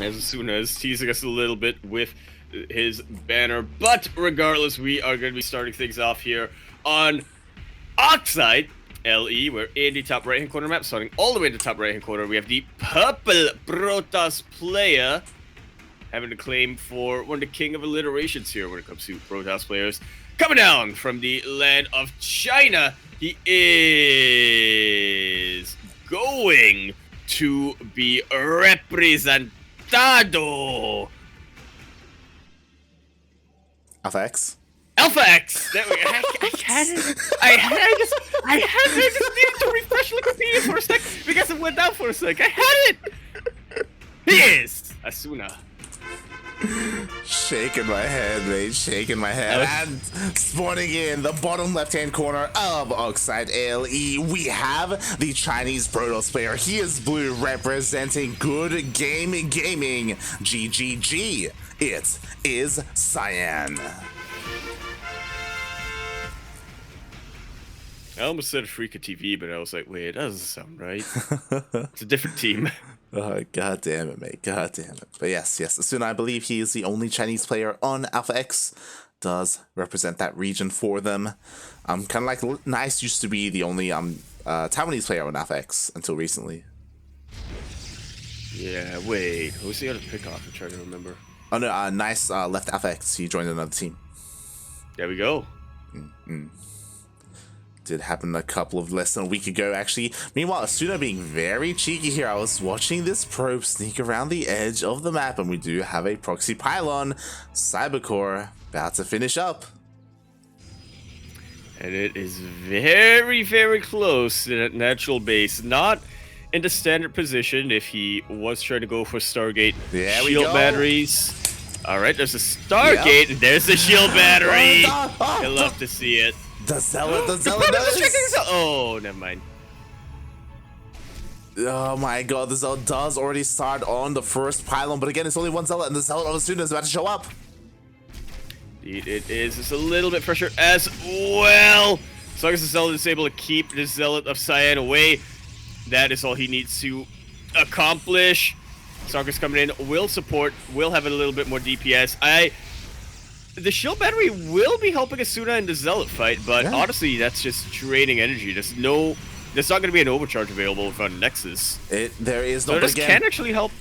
As Asuna is teasing us a little bit with his banner. But regardless, we are going to be starting things off here on Oxide LE. We're in the top right-hand corner map, starting all the way to the top right-hand corner. We have the purple Protoss player having a claim for one of the king of alliterations here when it comes to Protoss players. Coming down from the land of China, he is going to be representado. Alpha X. Alpha X. There we go. I just needed to refresh Wikipedia for a sec because it went down for a sec. I had it. He is Asuna. Shaking my head, mate. Shaking my head. And spawning in the bottom left-hand corner of Oxide LE, we have the Chinese Protoss player. He is blue, representing Good Game Gaming. GGG. It is Cyan. I almost said Freaka TV, but I was like, wait, that doesn't sound right. It's a different team. Oh, god damn it, mate. God damn it. But yes, Asuna, I believe he is the only Chinese player on Alpha X. Does represent that region for them. Kind of like Nice used to be the only Taiwanese player on Alpha X until recently. Yeah, wait. Who's the other pick-off? I'm trying to remember. Oh no, Nice left Alpha X. He joined another team. There we go. Did happen a couple of less than a week ago, actually. Meanwhile, Asuna being very cheeky here. I was watching this probe sneak around the edge of the map, and we do have a proxy pylon. Cybercore about to finish up. And it is very, very close to that natural base. Not in the standard position if he was trying to go for Stargate. There shield we go. Batteries. Alright, there's a Stargate, and there's the shield battery. I love to see it. The Zealot knows. Oh, never mind. Oh my god, the Zealot does already start on the first pylon, but again, it's only one Zealot, and the Zealot of Asuna is about to show up. Indeed, it is. It's a little bit pressure as well. As long as the Zealot is able to keep the Zealot of Cyan away, that is all he needs to accomplish. Soccer's coming in, will support, will have a little bit more DPS. The shield battery will be helping Asuna in the Zealot fight, but honestly, that's just draining energy. There's not going to be an overcharge available on Nexus. There is no. So this can actually help.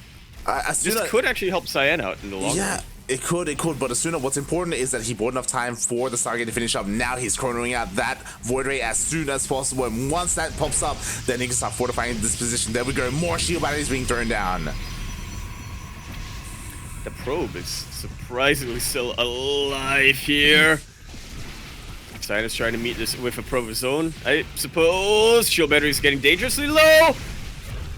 Asuna, this could actually help Cyan out in the long run. Yeah, it could. But Asuna, what's important is that he bought enough time for the Stargate to finish up. Now he's chronoing out that Void Ray as soon as possible, and once that pops up, then he can start fortifying this position. There we go. More shield batteries being thrown down. The probe is surprisingly still alive here. Cyan is trying to meet this with a probe of his own, I suppose. Shield battery is getting dangerously low,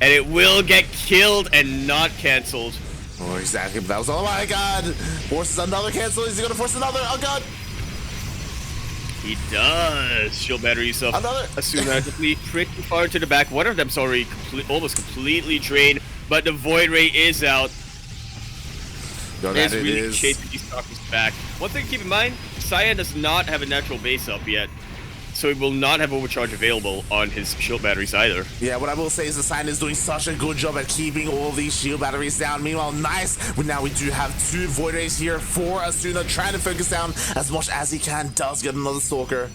and it will get killed and not cancelled. Oh, exactly. But that was, oh my god. Forces another cancel. Is he going to force another? Oh god. He does. Shield batteries up. Another. Asuna pretty far to the back. One of them's already almost completely drained, but the Void Ray is out. It's really chasing these stalkers back. One thing to keep in mind, Cyan does not have a natural base up yet, so he will not have overcharge available on his shield batteries either. Yeah, what I will say is the Cyan is doing such a good job at keeping all of these shield batteries down. Meanwhile, Nice, but now we do have two Void Rays here for Asuna, trying to focus down as much as he can. Does get another Stalker.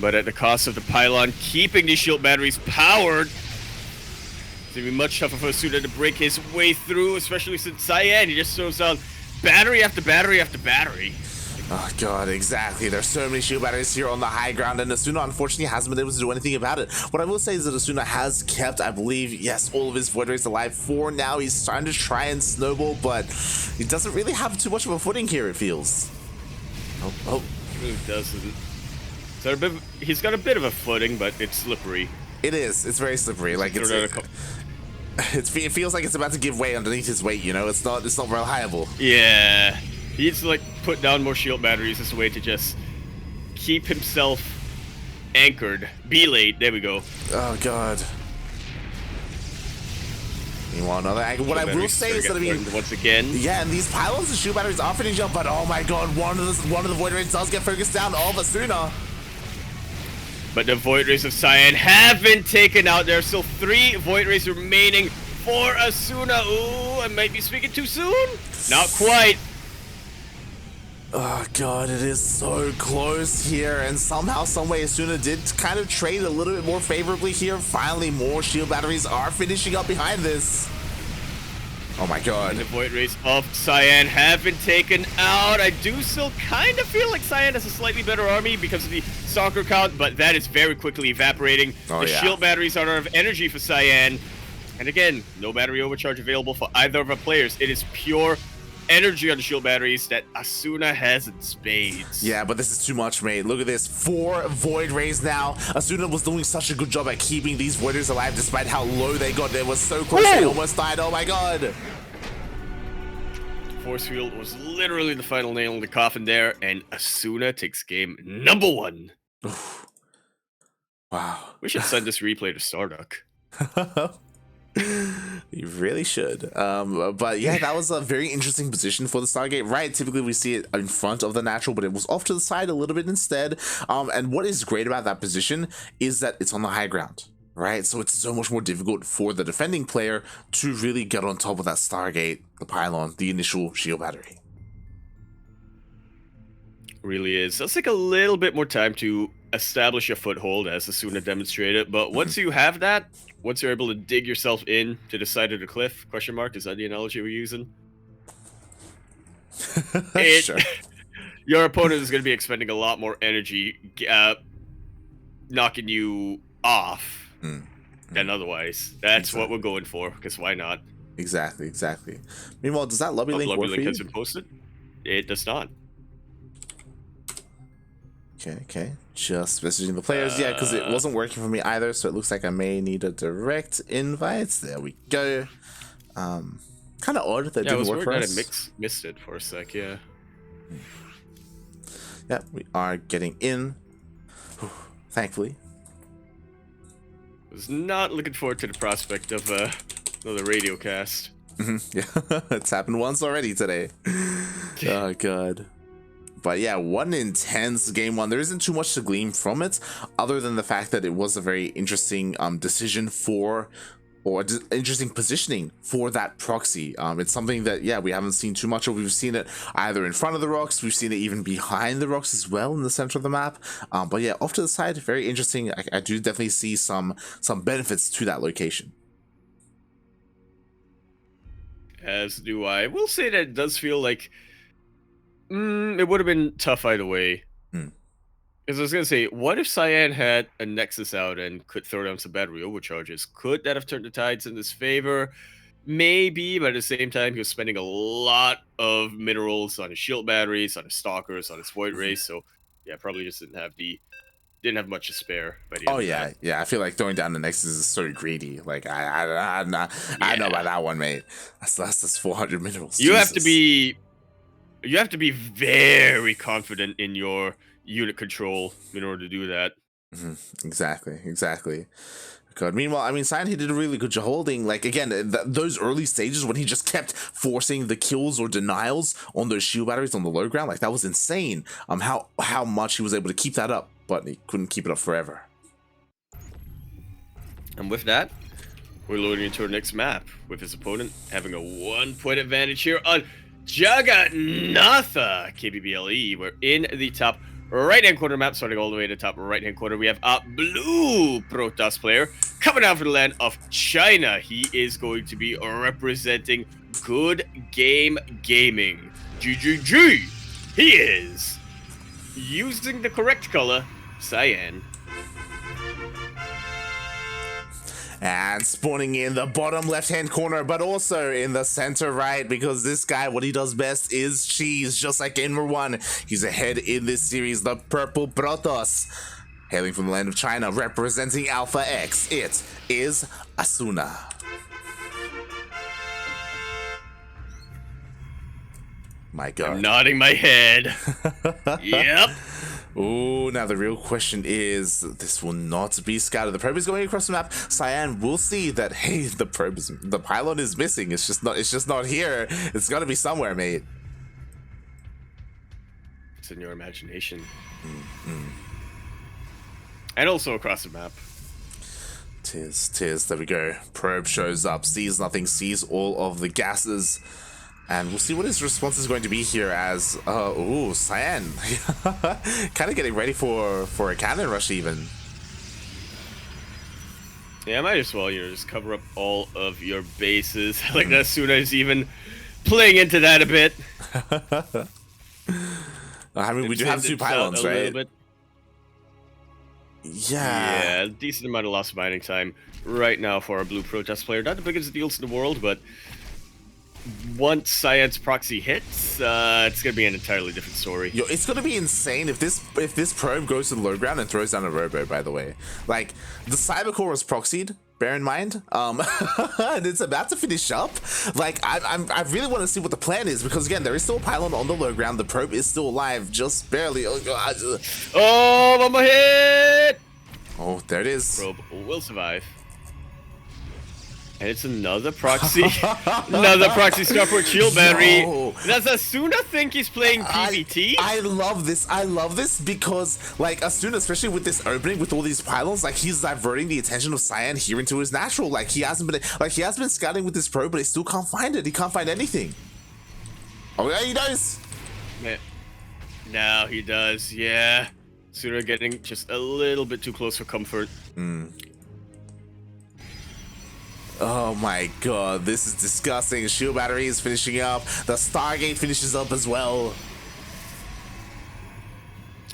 But at the cost of the pylon, keeping these shield batteries powered. It's going to be much tougher for Asuna to break his way through, especially since Cyan, he just throws down battery after battery after battery. Oh god, exactly. There's so many shield batteries here on the high ground, and Asuna unfortunately hasn't been able to do anything about it. What I will say is that Asuna has kept, I believe, yes, all of his Void Rays alive for now. He's trying to try and snowball, but he doesn't really have too much of a footing here, it feels. Oh. He really doesn't. So he's got a bit of a footing, but it's slippery. It is. It's very slippery. Like it feels like it's about to give way underneath his weight. You know, it's not reliable. Yeah, he needs to like put down more shield batteries as a way to just keep himself anchored. Be late. There we go. Oh god. Meanwhile, another angle. What I will say is that once again. Yeah, and these pylons and shield batteries are finishing up, but oh my god, one of the Void Rays does get focused down all of Asuna. But the Void Rays of Cyan have been taken out. There are still 3 Void Rays remaining for Asuna. Ooh, I might be speaking too soon. Not quite. Oh god, it is so close here, and somehow, someway, Asuna did kind of trade a little bit more favorably here. Finally, more shield batteries are finishing up behind this. Oh my god. And the Void Rays of Cyan have been taken out. I do still kind of feel like Cyan has a slightly better army because of the soccer count, but that is very quickly evaporating. The shield batteries are out of energy for Cyan. And again, no battery overcharge available for either of our players. It is pure energy on the shield batteries that Asuna has in spades. Yeah, but this is too much, mate. Look at this. 4 Void Rays now. Asuna was doing such a good job at keeping these Void Rays alive despite how low they got. They were so close, they almost died. Oh my god. Force field was literally the final nail in the coffin there, and Asuna takes game number 1. Wow. We should send this replay to Starduck. You really should. But yeah, that was a very interesting position for the Stargate, right? Typically we see it in front of the natural, but it was off to the side a little bit instead. And what is great about that position is that it's on the high ground, right? So it's so much more difficult for the defending player to really get on top of that Stargate, the pylon, the initial shield battery. Really is. Let's take a little bit more time to establish a foothold, as Asuna demonstrated. But once you have that, once you're able to dig yourself in to the side of the cliff, question mark, is that the analogy we're using? Sure. Your opponent is going to be expending a lot more energy, knocking you off than otherwise. That's what we're going for, because why not? Exactly. Meanwhile, does that lobby link work for you? Has been posted? It does not. Okay. Just messaging the players. Yeah, because it wasn't working for me either, so it looks like I may need a direct invite. There we go. Kind of odd that didn't work for us. I missed it for a sec, yeah. Yeah, we are getting in. Thankfully. Was not looking forward to the prospect of another radio cast. Yeah, it's happened once already today. Oh, God. But yeah, one intense game 1. There isn't too much to glean from it, other than the fact that it was a very interesting decision for, or interesting positioning for that proxy. It's something that, yeah, we haven't seen too much of. We've seen it either in front of the rocks, we've seen it even behind the rocks as well in the center of the map. But yeah, off to the side, very interesting. I do definitely see some benefits to that location. As do I. Will say that it does feel like it would have been tough either way. Because I was going to say, what if Cyan had a Nexus out and could throw down some battery overcharges? Could that have turned the tides in his favor? Maybe, but at the same time, he was spending a lot of minerals on his shield batteries, on his stalkers, on his void rays. So, yeah, probably just didn't have much to spare. By the end of that. I feel like throwing down the Nexus is sort of greedy. Like I know about that one, mate. That's 400 minerals. You have to be very confident in your unit control in order to do that. Exactly. God. Meanwhile, I mean, Cyan, he did a really good job holding, like, again, those early stages when he just kept forcing the kills or denials on those shield batteries on the low ground. Like, that was insane. How much he was able to keep that up, but he couldn't keep it up forever. And with that, we're loading into our next map, with his opponent having a 1-point advantage here on Juggernautha KBBLE. We're in the top right-hand corner map, starting all the way to the top right-hand corner. We have a blue Protoss player coming out from the land of China. He is going to be representing Good Game Gaming. GGG! He is using the correct color, Cyan. And spawning in the bottom left-hand corner, but also in the center right, because this guy, what he does best is cheese, just like in number 1. He's ahead in this series, the purple Protoss. Hailing from the land of China, representing Alpha X, it is Asuna. My God. I'm nodding my head. Yep. Oh, now the real question is, this will not be scouted. The probe is going across the map. Cyan will see that, hey, the pylon is missing. It's just not here. It's got to be somewhere, mate. It's in your imagination. And also across the map. Tis. There we go. Probe shows up, sees nothing, sees all of the gases. And we'll see what his response is going to be here as, ooh, Cyan. Kind of getting ready for a cannon rush even. Yeah, I might as well, just cover up all of your bases. Like Asuna is even playing into that a bit. I mean, we do have 2 pylons, right? Yeah. Yeah, decent amount of loss of mining time right now for our blue protest player. Not the biggest deals in the world, but once Cyan's proxy hits, it's gonna be an entirely different story. Yo, it's gonna be insane if this probe goes to the low ground and throws down a robo. By the way, like the cybercore was proxied. Bear in mind, and it's about to finish up. Like I really want to see what the plan is because again, there is still a pylon on the low ground. The probe is still alive, just barely. Oh god! Oh, mama hit! Oh, there it is. Probe will survive. And it's another proxy. Another proxy starport shield battery. No. Does Asuna think he's playing PvT? I love this. I love this because, like, Asuna, especially with this opening, with all these pylons, like, he's diverting the attention of Cyan here into his natural. Like, he has been scouting with this probe, but he still can't find it. He can't find anything. Oh, yeah, he does. Man. Now he does, yeah. Asuna getting just a little bit too close for comfort. Oh my god, this is disgusting. Shield battery is finishing up. The Stargate finishes up as well.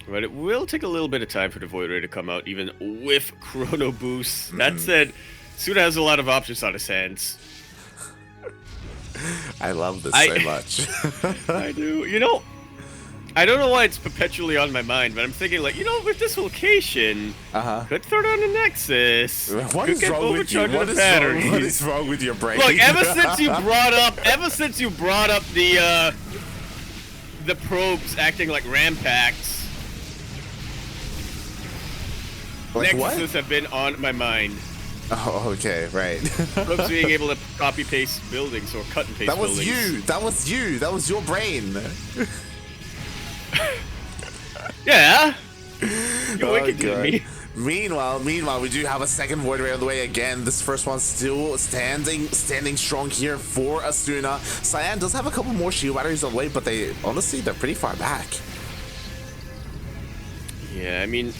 But it will take a little bit of time for the Void Ray to come out, even with Chrono Boost. That said, Asuna has a lot of options on his hands. I love this so much. I do. I don't know why it's perpetually on my mind, but I'm thinking, like, with this location, could throw down the Nexus. What is wrong with you? What is wrong with your brain? Look, ever since you brought up the probes acting like rampacts, like Nexuses have been on my mind. Oh, okay, right. Probes being able to copy paste buildings or cut and paste buildings. That was you. That was your brain. Yeah. You're wicked at me. Meanwhile, we do have a second Void Ray on the way again. This first one's still standing strong here for Asuna. Cyan does have a couple more shield batteries on the way, but they're pretty far back. Yeah, I mean,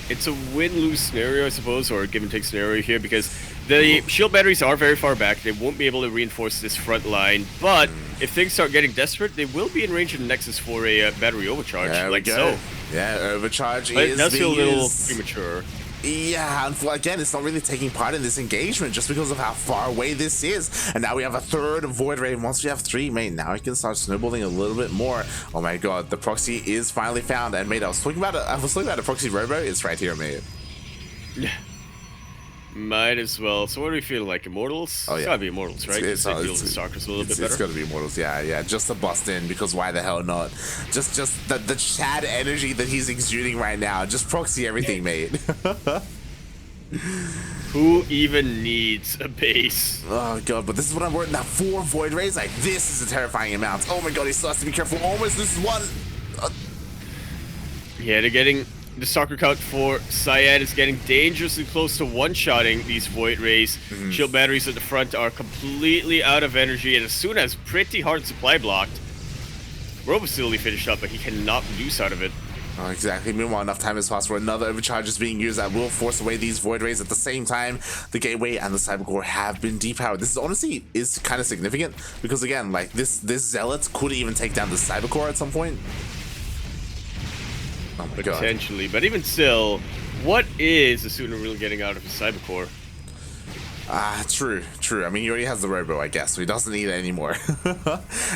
it's a win-lose scenario, I suppose, or a give-and-take scenario here, because the shield batteries are very far back. They won't be able to reinforce this front line, but if things start getting desperate, they will be in range of the Nexus for a battery overcharge, like so. Yeah, overcharge but is it does feel a little premature. Yeah, and again, it's not really taking part in this engagement just because of how far away this is. And now we have a third Void Ray. Once we have 3, mate, now we can start snowballing a little bit more. Oh my god, the proxy is finally found. And mate, I was talking about a proxy robo. It's right here, mate. Yeah. Might as well. So what do we feel like? Immortals? Oh, yeah. It's gotta be Immortals, right? It's deal with the Stalkers a little bit better. It's gotta be Immortals, yeah. Just to bust in, because why the hell not? Just the Chad energy that he's exuding right now. Just proxy everything, mate. Who even needs a base? Oh god, but this is what I'm worried about. 4 Void Rays? Like, this is a terrifying amount. Oh my god, he still has to be careful. Almost loses 1. Yeah, they're getting... The soccer count for Cyan is getting dangerously close to one-shotting these Void Rays. Shield batteries at the front are completely out of energy, and Asuna has pretty hard supply blocked. Robo's still finished up, but he cannot produce out of it. Oh, exactly. Meanwhile, enough time has passed where another overcharge is being used that will force away these Void Rays. At the same time, the Gateway and the Cybercore have been depowered. This is honestly kind of significant because, again, like this Zealot could even take down the Cybercore at some point. Oh my god. Potentially, but even still, what is Asuna really getting out of his Cybercore? True. I mean, he already has the Robo, I guess, so he doesn't need it anymore.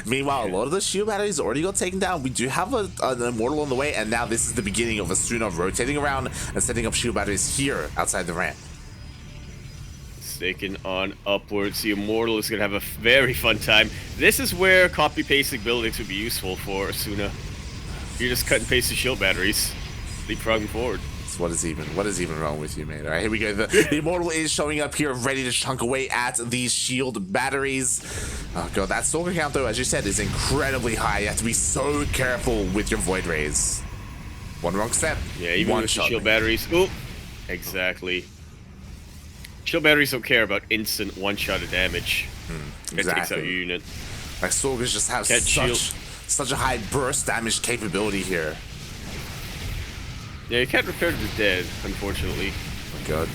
Meanwhile, a lot of the shield batteries already got taken down. We do have an Immortal on the way, and now this is the beginning of Asuna rotating around and setting up shield batteries here outside the ramp. Staking on upwards. The Immortal is going to have a very fun time. This is where copy-pasting buildings would be useful for Asuna. You just cut and paste the shield batteries, leapfrogging forward. So what is even wrong with you, mate? All right, here we go. The Immortal is showing up here, ready to chunk away at these shield batteries. Oh god, that Stalker count, though, as you said, is incredibly high. You have to be so careful with your Void Rays. One wrong step. Yeah, even with the shield batteries. Oh, exactly. Shield batteries don't care about instant one-shot of damage. It takes out your unit. Like Stalkers just have such a high burst damage capability here. Yeah, you can't repair the dead, unfortunately. Oh my god.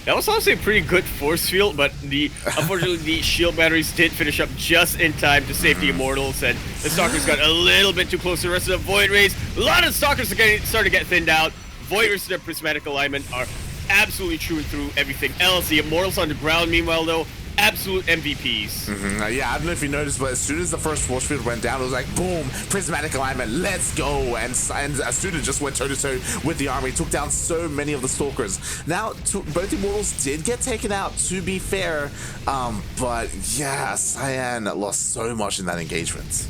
That was honestly a pretty good force field, but unfortunately the shield batteries did finish up just in time to save the Immortals, and the Stalkers got a little bit too close to the rest of the Void Rays. A lot of Stalkers are starting to get thinned out. Void Rays and their prismatic alignment are absolutely chewing through everything else. The Immortals on the ground, meanwhile, though, absolute MVPs. Yeah, I don't know if you noticed, but as soon as the first force field went down, it was like, boom, prismatic alignment, let's go. And Asuna just went toe-to-toe with the army, took down so many of the Stalkers. Now, both Immortals did get taken out, to be fair, but yeah, Cyan lost so much in that engagement.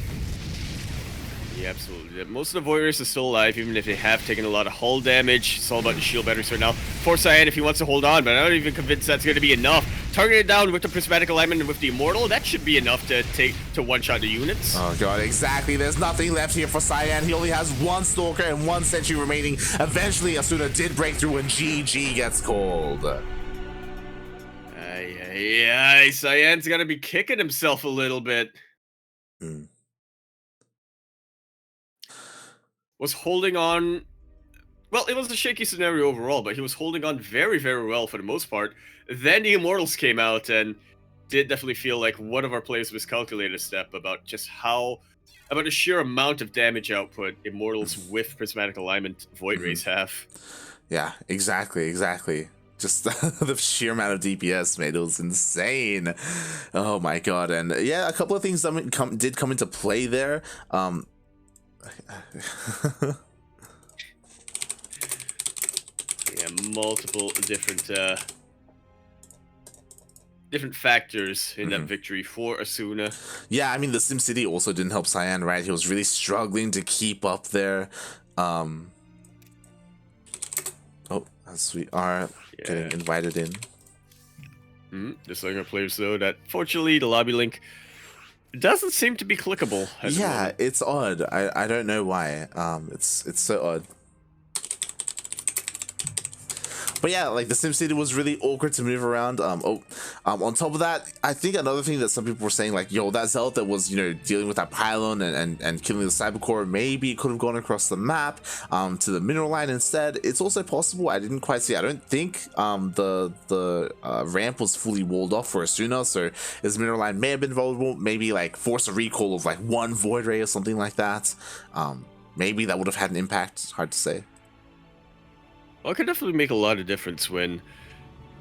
Yeah, absolutely. Most of the Void Rays are still alive, even if they have taken a lot of hull damage. It's all about the shield batteries right now. For Cyan, if he wants to hold on, but I'm not even convinced that's going to be enough. Target it down with the prismatic alignment and with the Immortal, that should be enough to one-shot the units. Oh god, exactly. There's nothing left here for Cyan. He only has one Stalker and one Sentry remaining. Eventually, Asuna did break through and GG gets called. Yeah, Cyan's got to be kicking himself a little bit. Was holding on. Well, it was a shaky scenario overall, but he was holding on very, very well for the most part. Then the Immortals came out and did definitely feel like one of our players miscalculated a step about just about the sheer amount of damage output Immortals with prismatic alignment Void Rays have. Yeah, exactly. Just the sheer amount of DPS, mate, it was insane. Oh my god. And yeah, a couple of things did come into play there. Yeah, multiple different factors in that victory for Asuna. Yeah, I mean, the SimCity also didn't help Cyan, right? He was really struggling to keep up there. Oh, as we are getting invited in. Just like our players, though, that fortunately the lobby link doesn't seem to be clickable. Yeah, it's odd. I don't know why. It's so odd. But yeah, like the SimCity was really awkward to move around. On top of that, I think another thing that some people were saying, like, yo, that Zealot that was, you know, dealing with that pylon and killing the Cybercore, maybe it could have gone across the map to the mineral line instead. It's also possible. I didn't quite see. I don't think the ramp was fully walled off for Asuna, so his mineral line may have been vulnerable. Maybe like force a recall of like one Void Ray or something like that. Maybe that would have had an impact. Hard to say. Well, it could definitely make a lot of difference when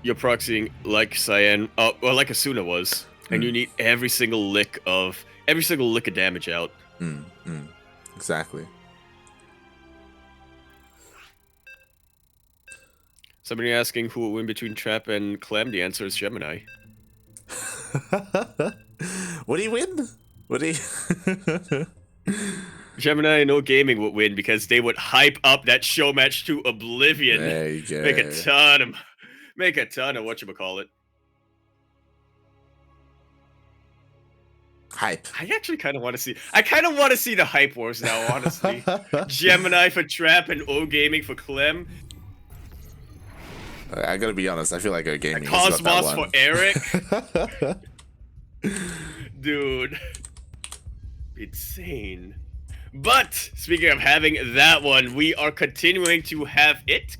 you're proxying like Cyan, or like Asuna was, and you need every single lick of damage out. Exactly. Somebody asking who will win between Trap and Clem. The answer is Gemini. What do you win? What do you? Gemini and No Gaming would win because they would hype up that show match to oblivion. There you go. Make a ton of whatchamacallit. Hype. I actually kind of want to see. The hype wars now. Honestly, Gemini for Trap and O Gaming for Clem. I gotta be honest. I feel like O Gaming. Cosmos for Eric. Dude, insane. But speaking of having that one, we are continuing to have it, ?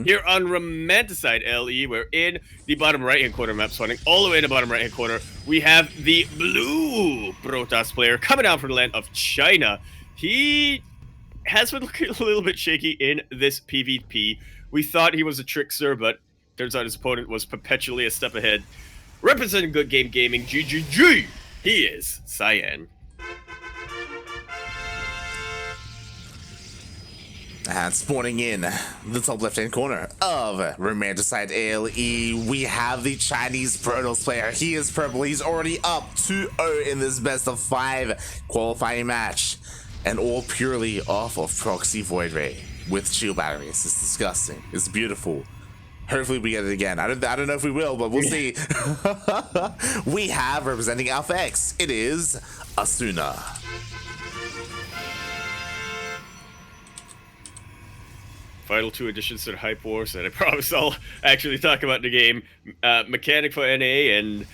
Here on Romanticide LE, we're in the bottom right-hand corner map spawning. All the way in the bottom right-hand corner, we have the blue Protoss player coming down from the land of China. He has been looking a little bit shaky in this PvP. We thought he was a trickster, but turns out his opponent was perpetually a step ahead. Representing Good Game Gaming, GGG, he is Cyan. And spawning in the top left-hand corner of Romanticide ALE, we have the Chinese Protoss player. He is purple. He's already up 2-0 in this best-of-5 qualifying match. And all purely off of Proxy Void Ray with shield batteries. It's disgusting. It's beautiful. Hopefully we get it again. I don't know if we will, but we'll see. We have representing Alpha X. It is Asuna. final 2 additions to the Hype Wars that I promise I'll actually talk about in the game. Mechanic for NA and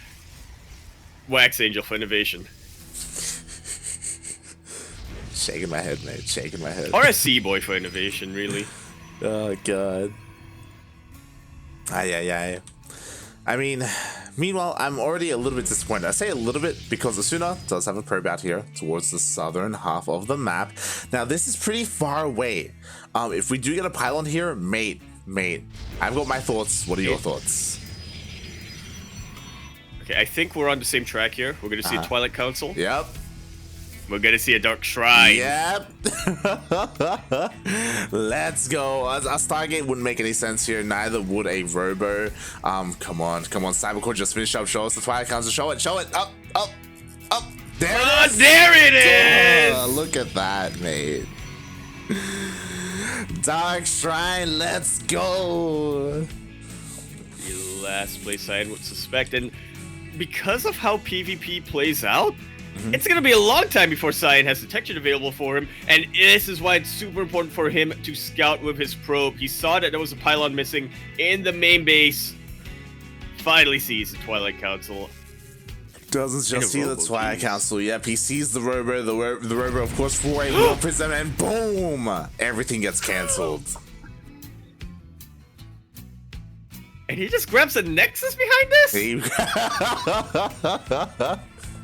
Wax Angel for Innovation. Shaking my head, mate. Shaking my head. Or a Sea Boy for Innovation, really. Oh, God. Ay. I mean, meanwhile, I'm already a little bit disappointed. I say a little bit because Asuna does have a probe out here towards the southern half of the map. Now, this is pretty far away. If we do get a pylon here, mate, I've got my thoughts. What are your thoughts? Okay, I think we're on the same track here. We're going to see a Twilight Council. Yep. We're going to see a Dark Shrine. Yep. Let's go. A Stargate wouldn't make any sense here. Neither would a Robo. Come on. Cybercore just finished up. Show us the Twilight Council. Show it. Up. There it is. There it is. Look at that, mate. Dark Shrine. Let's go. The last place I would suspect. And because of how PvP plays out, it's going to be a long time before Cyan has detection available for him, and this is why it's super important for him to scout with his probe. He saw that there was a pylon missing in the main base, finally sees the Twilight Council. Doesn't just see the Twilight Council, yep, he sees the Robo, the Robo of course for a War Prism, and boom! Everything gets cancelled. And he just grabs a Nexus behind this?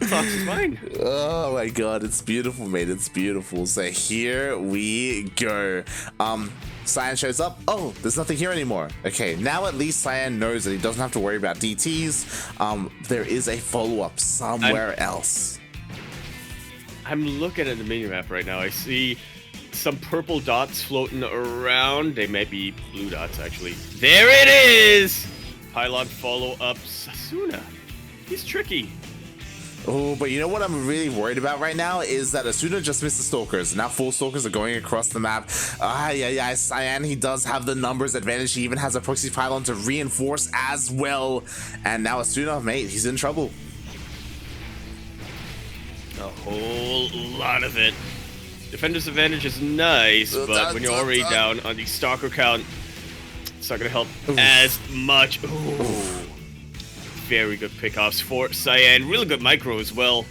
Thoughts is mine. Oh my god, it's beautiful, mate. It's beautiful. So here we go. Cyan shows up. Oh, there's nothing here anymore. Okay, now at least Cyan knows that he doesn't have to worry about DTs. There is a follow-up somewhere else. I'm looking at the mini-map right now. I see some purple dots floating around. They might be blue dots, actually. There it is! Pylon follow-up Asuna. He's tricky. Oh, but you know what I'm really worried about right now is that Asuna just missed the Stalkers. Now 4 Stalkers are going across the map. Cyan, he does have the numbers advantage. He even has a proxy pylon to reinforce as well. And now Asuna, mate, he's in trouble. A whole lot of it. Defender's advantage is nice, but when you're already down on the Stalker count, it's not going to help as much. Ooh. Very good pickoffs for Cyan. Really good micro as well.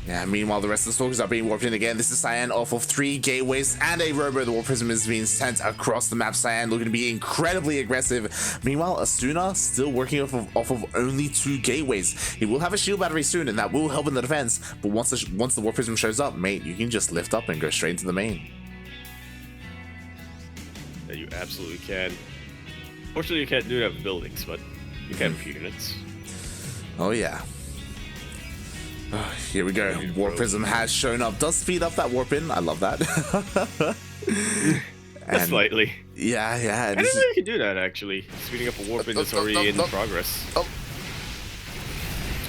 Yeah, meanwhile, the rest of the Stalkers are being warped in again. This is Cyan off of 3 gateways and a Robo. The War Prism is being sent across the map. Cyan looking to be incredibly aggressive. Meanwhile, Asuna still working off of only 2 gateways. He will have a shield battery soon, and that will help in the defense. But once the War Prism shows up, mate, you can just lift up and go straight into the main. Yeah, you absolutely can. Fortunately, you can't do that with buildings, but you can with few units. Oh, yeah. Here we go. War Prism has shown up. Does speed up that warp in. I love that. Just slightly. Yeah. I didn't know you could do that, actually. Speeding up a warp in is already in progress.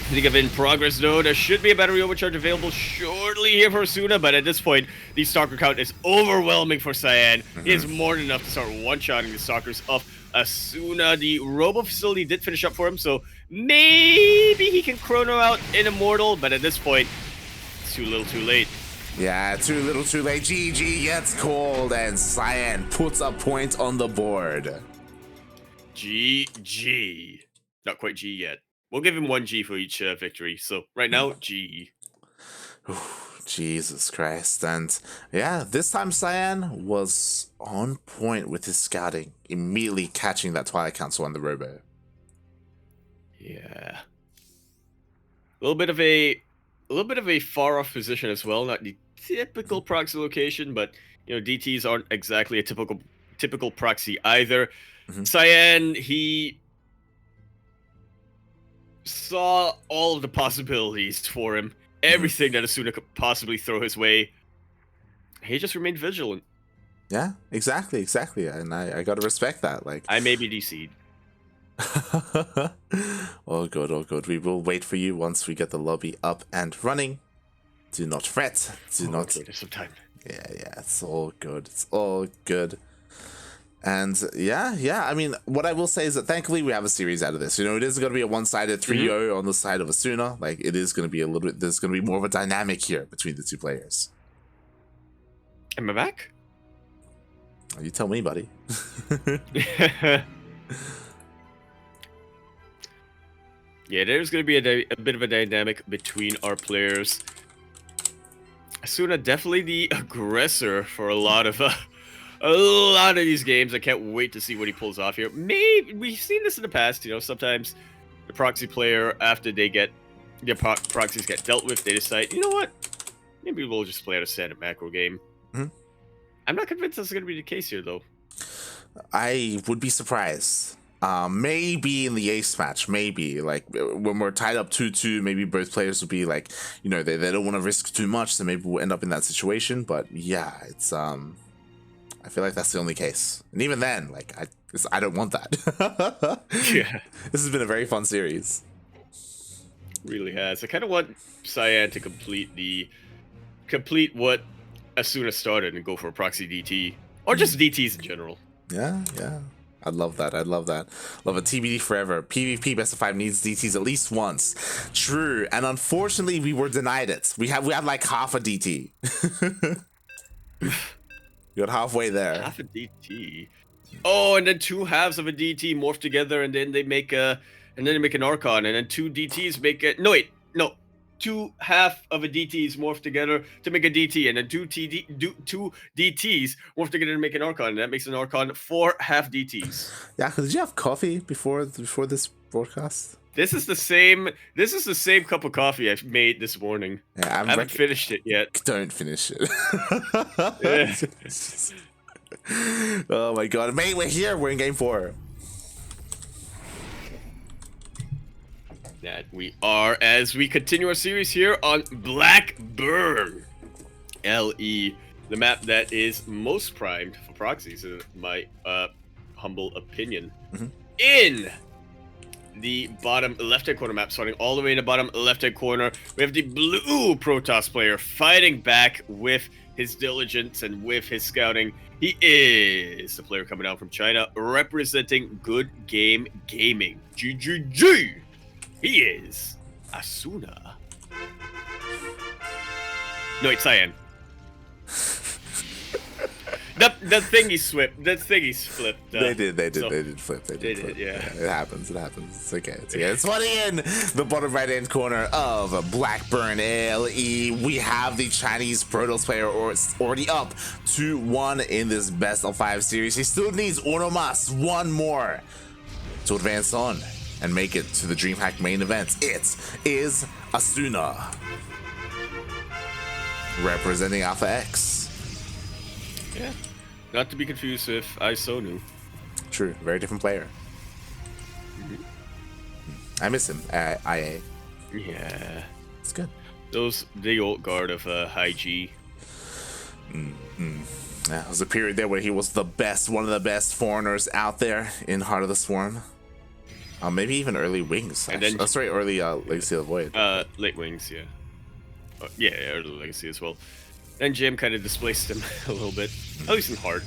Speaking of in progress, though, there should be a battery overcharge available shortly here for Asuna, but at this point, the Stalker count is overwhelming for Cyan. He has more than enough to start one-shotting the Stalkers off Asuna. The Robo facility did finish up for him, so maybe he can chrono out an Immortal, but at this point, it's too little too late. Yeah, too little too late. GG gets called, and Cyan puts a point on the board. GG. Not quite G yet. We'll give him 1 G for each victory, so right now, G. Jesus Christ. And yeah, this time Cyan was on point with his scouting, immediately catching that Twilight Council on the Robo. Yeah. A little bit of a far off position as well, not the typical proxy location, but you know, DTs aren't exactly a typical proxy either. Cyan, he saw all of the possibilities for him. Everything that Asuna could possibly throw his way. He just remained vigilant. Yeah, exactly. And I gotta respect that. Like, I may be DC'd. All good. We will wait for you once we get the lobby up and running. Do not fret. Do not. Okay, there's some time. Yeah. It's all good. And yeah. I mean, what I will say is that thankfully we have a series out of this. You know, it is going to be a one-sided 3-0 on the side of Asuna. Like, it is going to be a little bit. There's going to be more of a dynamic here between the 2 players. Am I back? You tell me, buddy. Yeah, there's going to be a bit of a dynamic between our players. Asuna definitely the aggressor for a lot of these games. I can't wait to see what he pulls off here. Maybe we've seen this in the past. You know, sometimes the proxy player, after they get their proxies get dealt with, they decide, you know what? Maybe we'll just play out a standard macro game. Mm-hmm. I'm not convinced that's going to be the case here, though. I would be surprised. Maybe in the ace match, maybe like when we're tied up 2-2, maybe both players will be like, you know, they don't want to risk too much, so maybe we'll end up in that situation. But yeah, it's I feel like that's the only case, and even then, like I don't want that. Yeah, this has been a very fun series. Really has. I kind of want Cyan to complete what Asuna started and go for a proxy DT, or just DTs in general. Yeah. I'd love that. Love a TBD forever. PvP best of 5 needs DTs at least once. True, and unfortunately we were denied it. We had like half a DT. We got halfway there. Half a DT. Oh, and then 2 halves of a DT morph together, and then they make an Archon, and then 2 DTs make it. No, wait, no. 2 half of a DTs morph together to make a DT, and then 2 DTs morph together to make an Archon, and that makes an Archon 4 half DTs. Yeah, did you have coffee before this broadcast? This is the same cup of coffee I made this morning. Yeah, I haven't finished it yet. Don't finish it. Yeah. Oh my god, mate, we're here. We're in game 4. That we are, as we continue our series here on Blackburn LE, the map that is most primed for proxies, in my humble opinion. Mm-hmm. In the bottom left-hand corner map, starting all the way in the bottom left-hand corner, we have the blue Protoss player fighting back with his diligence and with his scouting. He is the player coming out from China, representing Good Game Gaming. GGG! He is Asuna. No, it's Cyan. The thingy's flipped. They did flip. Yeah. It happens. It's okay. It's funny. In the bottom right-hand corner of Blackburn LE, we have the Chinese Protoss player already up 2-1 in this best of 5 series. He still needs Ornomas 1 more to advance on and make it to the DreamHack main event. It is Asuna, representing Alpha X. Yeah, not to be confused with Isonu. True, very different player. Mm-hmm. I miss him. IA. Yeah, it's good. The old guard of High G. Yeah, it was a period there where he was one of the best foreigners out there in Heart of the Swarm. Maybe even early Wings. And then, early Legacy of the Void. Late Wings, yeah. Yeah, early Legacy as well. Then Jim kind of displaced him a little bit, at least in Heart.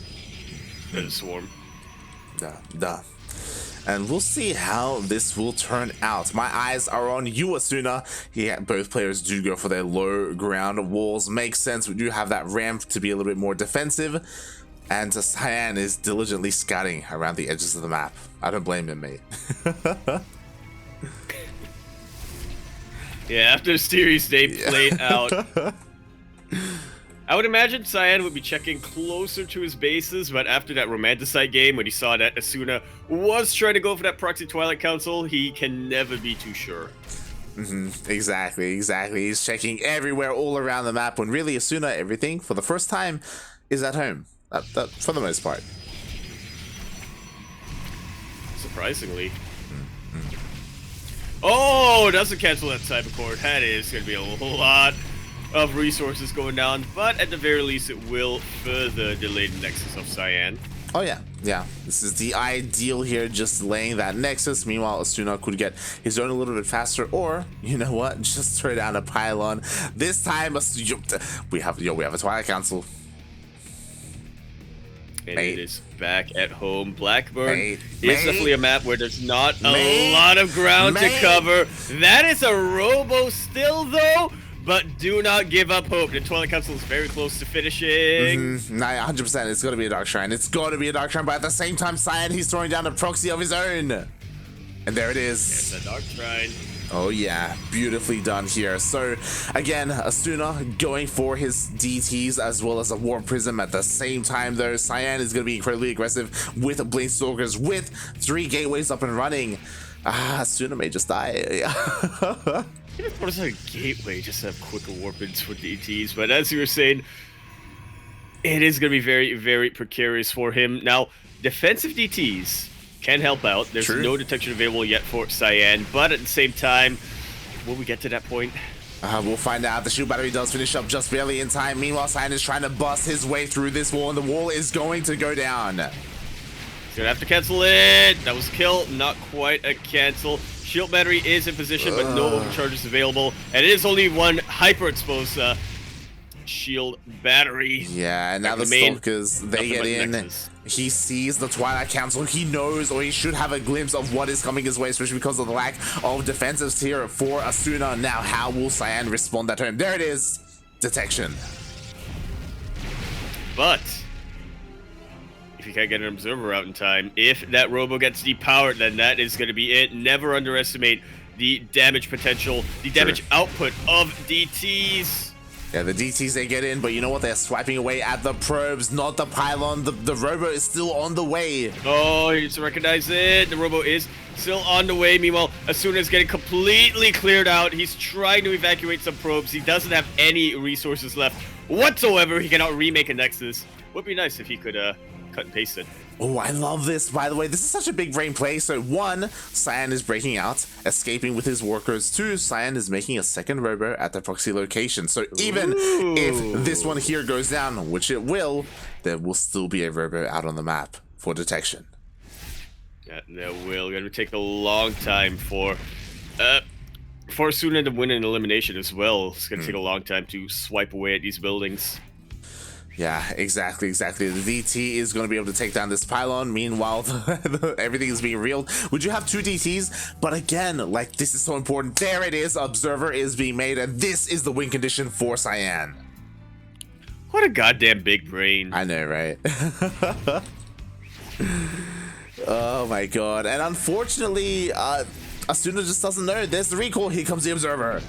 The Swarm. Duh. And we'll see how this will turn out. My eyes are on you, Asuna. Both players do go for their low ground walls. Makes sense. We do have that ramp to be a little bit more defensive. And Cyan is diligently scouting around the edges of the map. I don't blame him, mate. Yeah, after the series they played out, I would imagine Cyan would be checking closer to his bases, but after that Romanticide game, when he saw that Asuna was trying to go for that proxy Twilight Council, he can never be too sure. Exactly. He's checking everywhere all around the map, when really Asuna, everything, for the first time, is at home. That for the most part. Surprisingly. Oh, doesn't cancel that Cyber Cord. That is going to be a lot of resources going down, but at the very least it will further delay the Nexus of Cyan. Oh yeah. This is the ideal here, just laying that Nexus. Meanwhile, Asuna could get his own a little bit faster, or you know what, just throw down a pylon. This time, we have a Twilight Council. And it is back at home. Blackburn is definitely a map where there's not a lot of ground to cover. That is a Robo still, though. but do not give up hope. The Twilight Council is very close to finishing. Nah, 100%. It's got to be a Dark Shrine. It's got to be a Dark Shrine, but at the same time, Cyan, he's throwing down a proxy of his own. And there it is. It's a Dark Shrine. Oh yeah, beautifully done here. So again, Asuna going for his DTs as well as a Warp Prism at the same time though. Cyan is going to be incredibly aggressive with Blade Stalkers with 3 gateways up and running. Asuna may just die. What is a gateway just to have quicker warp-ins for DTs? But as you were saying, it is going to be very, very precarious for him. Now, defensive DTs can help out. There's no detection available yet for Cyan, but at the same time, will we get to that point? We'll find out. The shield battery does finish up just barely in time. Meanwhile, Cyan is trying to bust his way through this wall, and the wall is going to go down. He's gonna have to cancel it. That was a kill, not quite a cancel. Shield battery is in position, but no overcharges available, and it is only one hyper-exposed shield battery. Yeah, and now the Stalkers, they get in. He sees the Twilight Council. He knows, or he should have a glimpse of what is coming his way, especially because of the lack of defensives here for Asuna. Now, how will Cyan respond that to him? There it is. Detection. But if you can't get an observer out in time, if that robo gets depowered, then that is going to be it. Never underestimate the damage potential, the damage output of DTs. Yeah, the DTs, they get in, but you know what? They're swiping away at the probes, not the pylon. The robo is still on the way. Oh, he needs to recognize it. The robo is still on the way. Meanwhile, Asuna is getting completely cleared out. He's trying to evacuate some probes. He doesn't have any resources left whatsoever. He cannot remake a Nexus. Would be nice if he could cut and paste it. Oh, I love this, by the way. This is such a big brain play. So 1, Cyan is breaking out, escaping with his workers. 2, Cyan is making a second robo at the proxy location. So even if this one here goes down, which it will, there will still be a robo out on the map for detection. Yeah, there will. Gonna take a long time for Asuna to win an elimination as well. It's gonna take a long time to swipe away at these buildings. Yeah, exactly. The DT is going to be able to take down this pylon. Meanwhile, everything is being reeled. Would you have 2 DTs? But again, like, this is so important. There it is. Observer is being made, and this is the win condition for Cyan. What a goddamn big brain. I know, right? Oh my god. And unfortunately, Asuna just doesn't know. There's the recall. Here comes the Observer.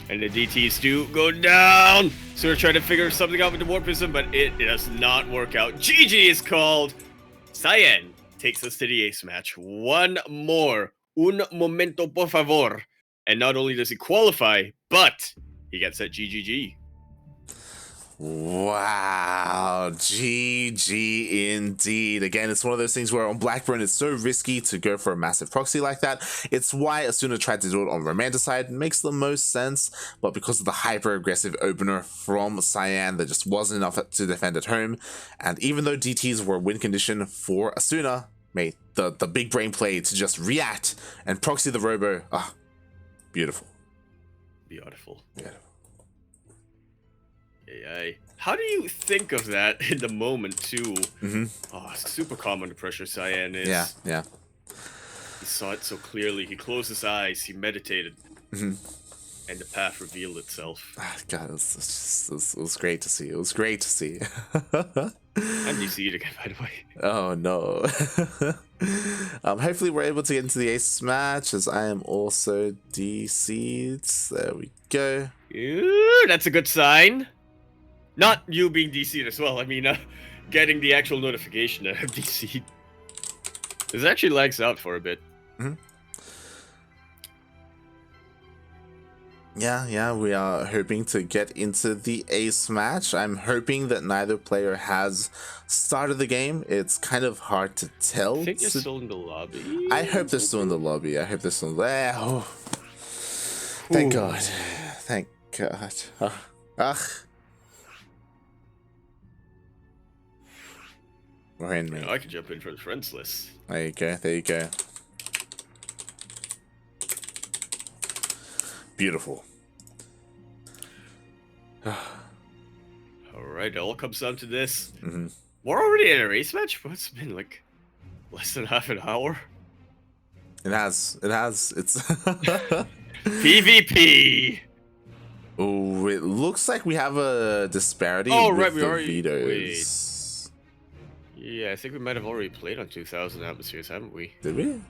And the DTs do go down. So we're trying to figure something out with the Warp Prism, but it does not work out. GG is called. Cyan takes us to the ace match. One more. Un momento, por favor. And not only does he qualify, but he gets that GGG. Wow, GG indeed. Again, it's one of those things where on Blackburn it's so risky to go for a massive proxy like that. It's why Asuna tried to do it on Romanticide. Makes the most sense, but because of the hyper aggressive opener from Cyan, there just wasn't enough to defend at home. And even though DTs were win condition for Asuna, made the big brain play to just react and proxy the robo. Beautiful. Beautiful. How do you think of that in the moment too? Oh, super calm under pressure, Cyan is. Yeah. He saw it so clearly. He closed his eyes. He meditated. And the path revealed itself. God, it was great to see. It was great to see. I'm DC'd again, by the way. Oh no. Hopefully we're able to get into the ace match, as I am also DC'd. There we go. Ooh, that's a good sign. Not you being DC'd as well. I mean, getting the actual notification that I'm DC'd. This actually lags out for a bit. Yeah, we are hoping to get into the ace match. I'm hoping that neither player has started the game. It's kind of hard to tell. I think they're still in the lobby. I hope they're still in the lobby. I hope they're still there. Oh. Thank God. Thank God. We're in, man. I could jump in for the friends list. There you go. Beautiful. Alright, it all comes down to this. We're already in a race match? It's been like less than half an hour. It has. It's PvP. Oh, it looks like we have a disparity Oh, with right, we the already... vetoes. Yeah, I think we might have already played on 2000 atmospheres, haven't we? Did we?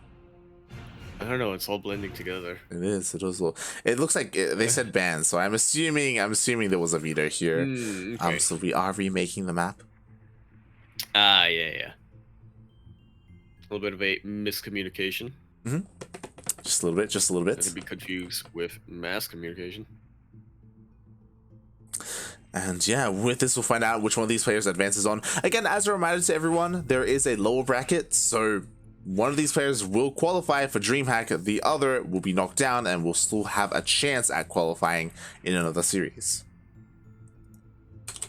I don't know. It's all blending together. It is. It was. It looks like they said ban, so I'm assuming. there was a veto here. Okay. So we are remaking the map. Ah, yeah. A little bit of a miscommunication. Just a little bit. Just a little bit. I could be confused with mass communication. And yeah, with this, we'll find out which one of these players advances on. Again, as a reminder to everyone, there is a lower bracket, so one of these players will qualify for DreamHack, the other will be knocked down and will still have a chance at qualifying in another series.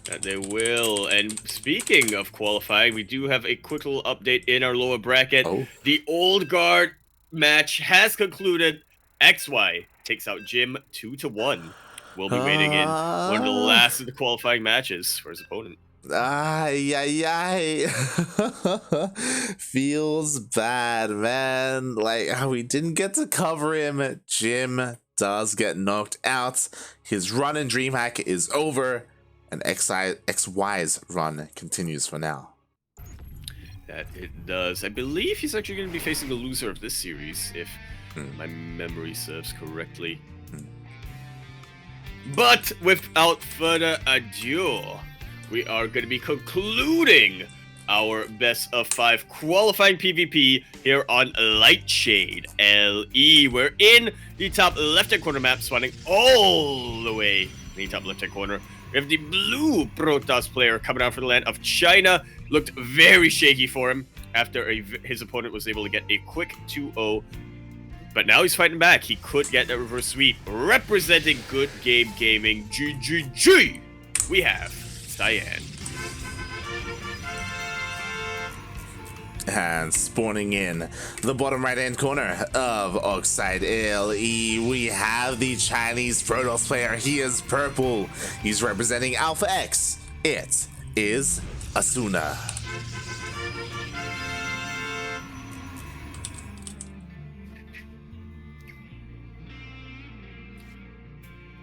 That they will. And speaking of qualifying, we do have a quick little update in our lower bracket. Oh. The Old Guard match has concluded. XY takes out Jim 2-1. We'll be waiting in one of the last of the qualifying matches for his opponent. Feels bad, man. Like, we didn't get to cover him. Jim does get knocked out. His run in DreamHack is over, and XY's run continues for now. That it does. I believe he's actually going to be facing the loser of this series, if my memory serves correctly. But without further ado, we are going to be concluding our best of 5 qualifying PvP here on Lightshade LE. We're in the top left-hand corner map, spawning all the way in the top left-hand corner. We have the blue Protoss player coming out for the land of China. Looked very shaky for him after his opponent was able to get a quick 2-0. But now he's fighting back. He could get that reverse sweep. Representing Good Game Gaming, GGG, we have Cyan. And spawning in the bottom right-hand corner of Oxide LE, we have the Chinese Protoss player. He is purple. He's representing Alpha X. It is Asuna.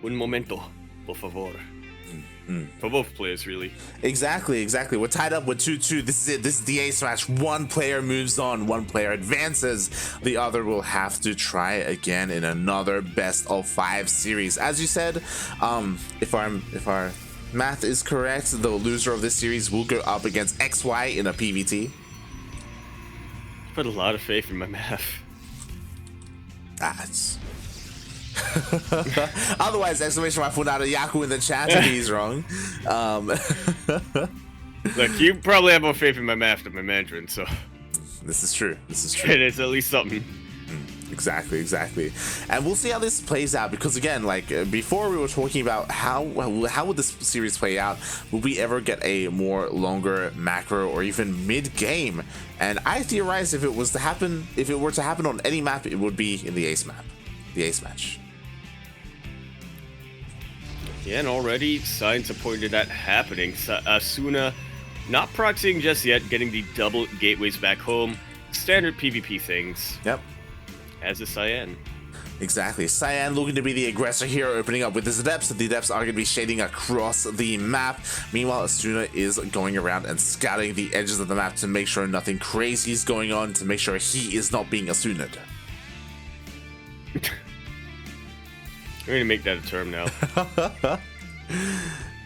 Un momento, por favor. For both players, really. Exactly. We're tied up with 2-2. This is it. This is the ace match. One player moves on. One player advances. The other will have to try again in another best of 5 series. As you said, if our math is correct, the loser of this series will go up against XY in a PvT. Put a lot of faith in my math. That's... Otherwise, exclamation mark Funada Yaku in the chat if he's wrong. Look, you probably have more faith in my math than my Mandarin, so this is true. And it's at least something. Exactly. And we'll see how this plays out, because again, like before we were talking about how would this series play out. Will we ever get a more longer macro or even mid-game? And I theorized if it were to happen on any map, it would be in the ace match. Yeah, and already signs are pointed at happening. Asuna not proxying just yet, getting the double gateways back home. Standard PvP things. Yep. As is Cyan. Exactly. Cyan looking to be the aggressor here, opening up with his adepts. The adepts are going to be shading across the map. Meanwhile, Asuna is going around and scouting the edges of the map to make sure nothing crazy is going on, to make sure he is not being Asuna'd. We're gonna make that a term now.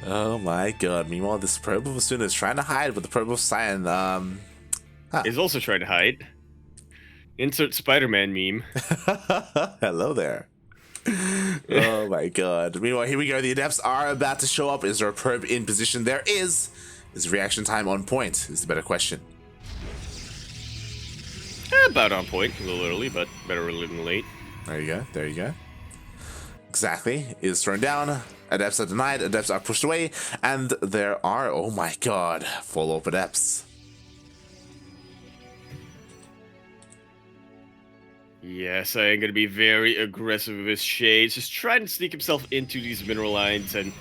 Oh my god. Meanwhile, this probe of Asuna is trying to hide, but the probe of Cyan is also trying to hide. Insert Spider-Man meme. Hello there. Oh my god. Meanwhile, here we go. The adepts are about to show up. Is there a probe in position? There is. Is reaction time on point? Is the better question. About on point. A little early, but better early than late. There you go. Exactly. Is thrown down. Adepts are denied. Adepts are pushed away. And there are, oh my god, follow-up adepts. Yes, I am going to be very aggressive with his shades. Just trying to sneak himself into these mineral lines and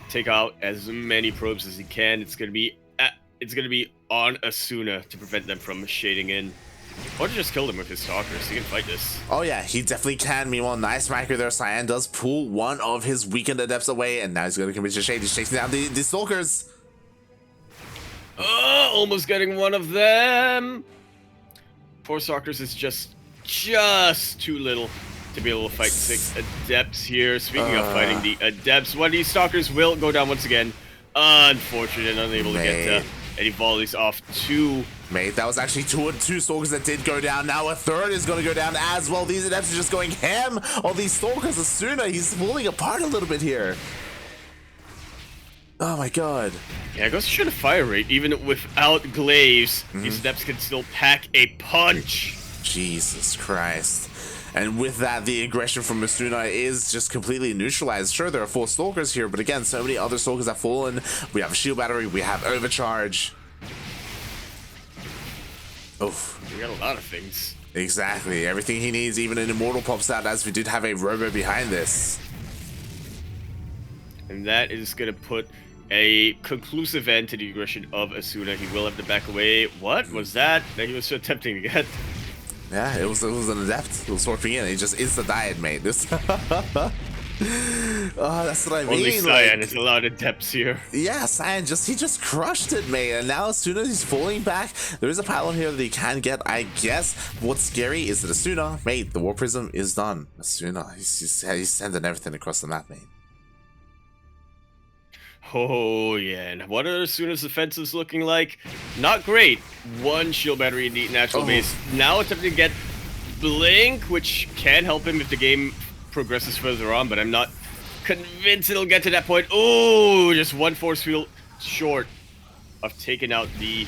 take out as many probes as he can. It's going to be on Asuna to prevent them from shading in. Or to just kill them with his stalkers. He can fight this. Oh yeah, he definitely can. Meanwhile, nice micro there. Cyan does pull one of his weakened adepts away, and now he's going to commit to shade. He's chasing down the stalkers. Oh, almost getting one of them. 4 stalkers is just too little to be able to fight 6 adepts here. Speaking of fighting the adepts, one of these stalkers will go down once again. Unfortunate, unable to get any volleys off 2. Mate, that was actually two stalkers that did go down. Now a third is going to go down as well. These adepts are just going ham on these stalkers. Asuna, he's falling apart a little bit here. Oh my god. Yeah, it goes to show the fire rate. Even without glaives, these adepts can still pack a punch. Jesus Christ. And with that, the aggression from Asuna is just completely neutralized. Sure, there are 4 stalkers here, but again, so many other stalkers have fallen. We have a shield battery, we have overcharge. Oof. We got a lot of things. Exactly. Everything he needs, even an immortal pops out, as we did have a robo behind this. And that is going to put a conclusive end to the aggression of Asuna. He will have to back away. What was that he was attempting to get? Yeah, it was an adept. It was swarping in. He just insta-died, mate. This. Oh, that's what I mean. Only Cyan is allowed adepts here. Yeah, Cyan he just crushed it, mate. And now as soon as he's falling back, there is a pylon here that he can get, I guess. What's scary is that Asuna, mate, the War Prism is done. Asuna, he's sending everything across the map, mate. Oh, yeah. And what are Asuna's defenses looking like? Not great. 1 shield battery in the natural base. Now attempting to get Blink, which can help him if the game progresses further on, but I'm not convinced it'll get to that point. Oh, just 1 force field short of taking out the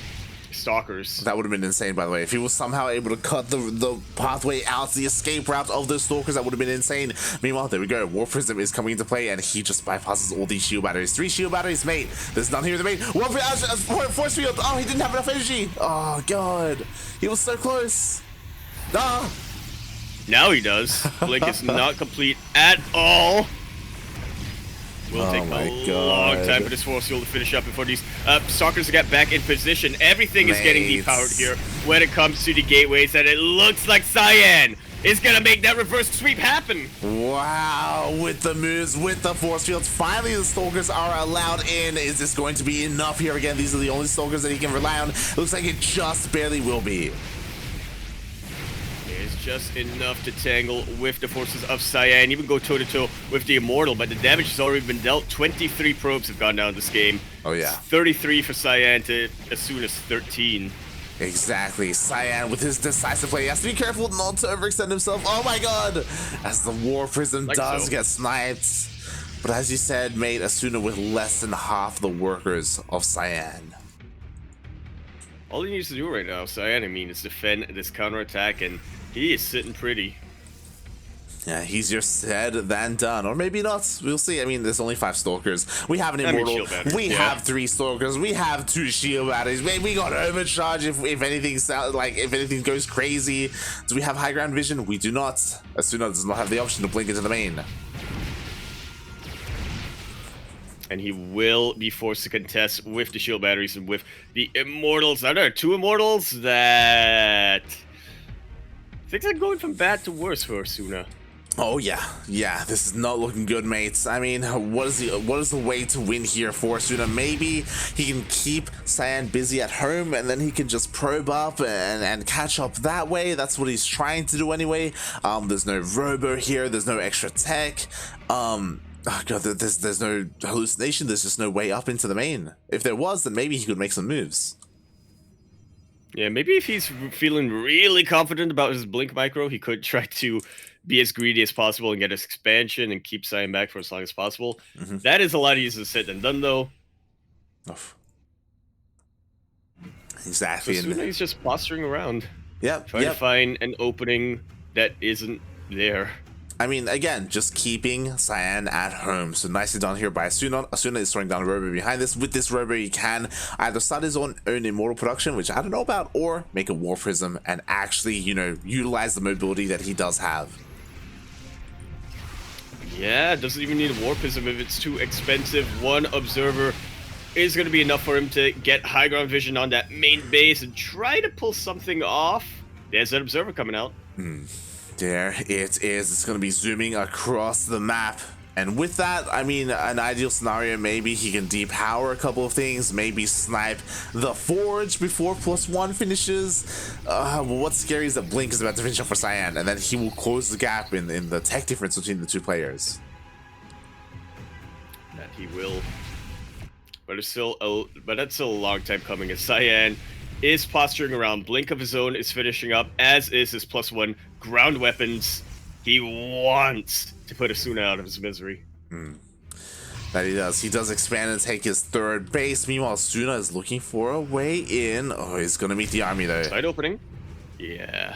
stalkers. That would have been insane, by the way. If he was somehow able to cut the pathway out, the escape route of the stalkers, that would have been insane. Meanwhile, there we go. War Prism is coming into play, and he just bypasses all these shield batteries. 3 shield batteries, mate. There's none here in the main. Force field. Oh, he didn't have enough energy. Oh, God. He was so close. Ah. Now he does. Blink is not complete at all. Will take a long time for this force field to finish up before these stalkers get back in position. Everything is getting depowered here when it comes to the gateways, and it looks like Cyan is gonna make that reverse sweep happen. Wow, with the moves, with the force fields, finally the stalkers are allowed in. Is this going to be enough here again? These are the only stalkers that he can rely on. Looks like it just barely will be. It's just enough to tangle with the forces of Cyan, even go toe-to-toe with the Immortal, but the damage has already been dealt. 23 probes have gone down this game. Oh, yeah. 33 for Cyan to Asuna's 13. Exactly. Cyan with his decisive play. He has to be careful not to overextend himself. Oh, my God. As the War Prism does get sniped. But as you said, mate, Asuna with less than half the workers of Cyan. All he needs to do right now, Cyan, is defend this counterattack, and he is sitting pretty. Yeah, easier said than done. Or maybe not. We'll see. I mean, there's only 5 stalkers. We have an immortal. We have 3 stalkers. We have 2 shield batteries. We got overcharge if anything if anything goes crazy. Do we have high ground vision? We do not. Asuna does not have the option to blink into the main. And he will be forced to contest with the shield batteries and with the immortals. Are there 2 immortals that... Things are going from bad to worse for Asuna. Oh yeah, this is not looking good, mates. I mean, what is the way to win here for Asuna? Maybe he can keep Cyan busy at home, and then he can just probe up and catch up that way. That's what he's trying to do anyway. There's no robo here. There's no extra tech. Oh God, there's no hallucination. There's just no way up into the main. If there was, then maybe he could make some moves. Yeah, maybe if he's feeling really confident about his blink micro, he could try to be as greedy as possible and get his expansion and keep Cyan back for as long as possible. That is a lot easier said than done, though. Exactly. So Asuna is just posturing around. Yep. Trying to find an opening that isn't there. I mean, again, just keeping Cyan at home. So nicely done here by Asuna. Asuna is throwing down a robo behind this. With this robo, he can either start his own immortal production, which I don't know about, or make a War Prism and actually, utilize the mobility that he does have. Yeah, it doesn't even need a War Prism if it's too expensive. 1 observer is going to be enough for him to get high ground vision on that main base and try to pull something off. There's an observer coming out. There it is. It's going to be zooming across the map. And with that, I mean, an ideal scenario, maybe he can depower a couple of things, maybe snipe the Forge before +1 finishes. What's scary is that Blink is about to finish up for Cyan, and then he will close the gap in the tech difference between the two players. That he will. But it's still that's still a long time coming, as Cyan is posturing around. Blink of his own is finishing up, as is his +1 ground weapons. He wants to put Asuna out of his misery. That he does. He does expand and take his third base. Meanwhile, Asuna is looking for a way in. Oh, he's going to meet the army though. Side opening. Yeah.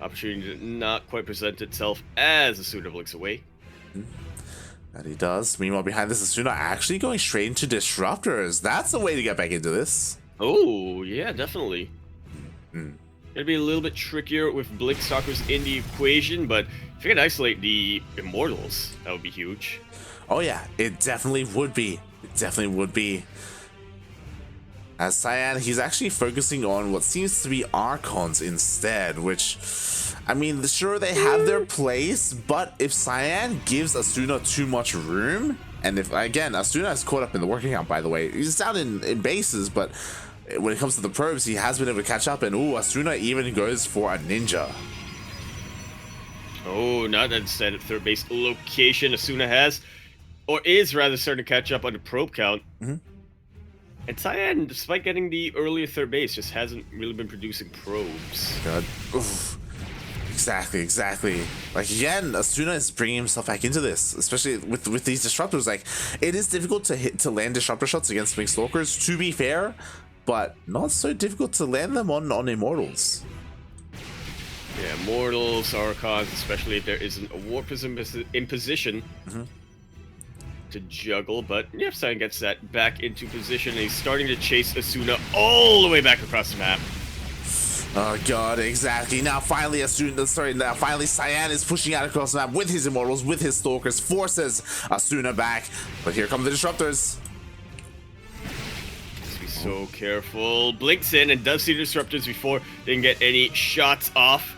Opportunity did not quite present itself as Asuna blinks away. That he does. Meanwhile, behind this, Asuna actually going straight into disruptors. That's a way to get back into this. Oh, yeah, definitely. It'd be a little bit trickier with Blink Stalkers in the equation, but if you could isolate the Immortals, that would be huge. Oh yeah, it definitely would be. It definitely would be. As Cyan, he's actually focusing on what seems to be Archons instead, which, I mean, sure, they have their place, but if Cyan gives Asuna too much room, and if, again, Asuna is caught up in the working count, by the way, he's down in bases, but when it comes to the probes, he has been able to catch up, and ooh, Asuna even goes for a ninja. Oh, not that instead of third base location Asuna has, or is rather starting to catch up on the probe count. And Cyan, despite getting the earlier third base, just hasn't really been producing probes. God. Oof. Exactly. Like, again, Asuna is bringing himself back into this, especially with these disruptors. Like, it is difficult to land disruptor shots against Blink Stalkers, to be fair, but not so difficult to land them on Immortals. Yeah, Immortals, Archons, especially if there isn't a Warp Prism in position to juggle. But yeah, Cyan gets that back into position, and he's starting to chase Asuna all the way back across the map. Oh god, exactly. Now finally Cyan is pushing out across the map with his Immortals, with his Stalkers, forces Asuna back. But here come the Disruptors. So careful. Blinks in and does see the disruptors before they can get any shots off.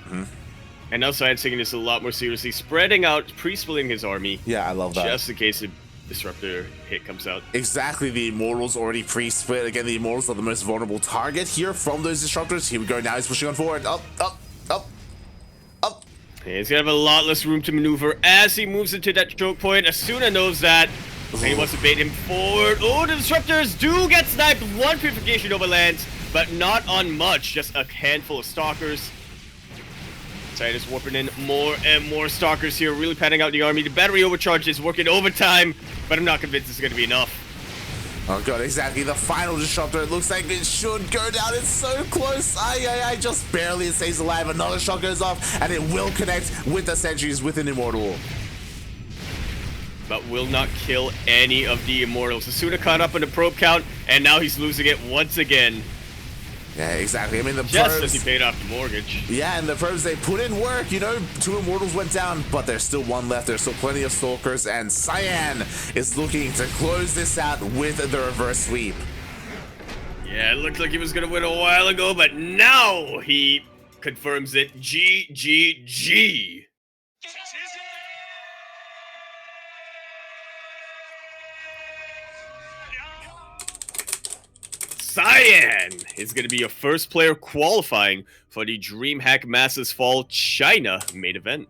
And now Cyan's taking this a lot more seriously, spreading out, pre-splitting his army. Yeah, I love that. Just in case a disruptor hit comes out. Exactly, the Immortals already pre-split. Again, the Immortals are the most vulnerable target here from those disruptors. Here we go, now he's pushing on forward. Up. And he's gonna have a lot less room to maneuver as he moves into that choke point. Asuna knows that. And he wants to bait him forward. Oh, the disruptors do get sniped. One purification overlands, but not on much. Just a handful of stalkers. Cyan is warping in more and more stalkers here, really padding out the army. The battery overcharge is working overtime, but I'm not convinced it's going to be enough. Oh god, exactly. The final disruptor. It looks like it should go down. It's so close. Just barely it stays alive. Another shot goes off, and it will connect with the sentries with an Immortal. But will not kill any of the Immortals. Asuna caught up on the probe count, and now he's losing it once again. Yeah, exactly. I mean, the just probes, as he paid off the mortgage. Yeah, and the probes, they put in work. You know, 2 Immortals went down, but there's still 1 left. There's still plenty of Stalkers, and Cyan is looking to close this out with the reverse sweep. Yeah, it looked like he was going to win a while ago, but now he confirms it. GGG. Cyan is going to be your first player qualifying for the DreamHack Masters Fall China main event.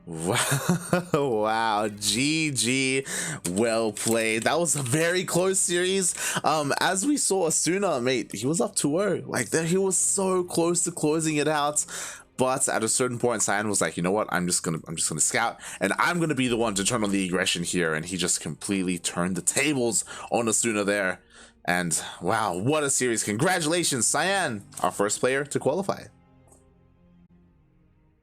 Wow, GG, well played. That was a very close series. As we saw, Asuna, mate, he was up 2-0. Like, he was so close to closing it out. But at a certain point, Cyan was like, you know what? I'm just gonna scout, and I'm gonna be the one to turn on the aggression here. And he just completely turned the tables on Asuna there. And wow, what a series. Congratulations, Cyan, our first player to qualify.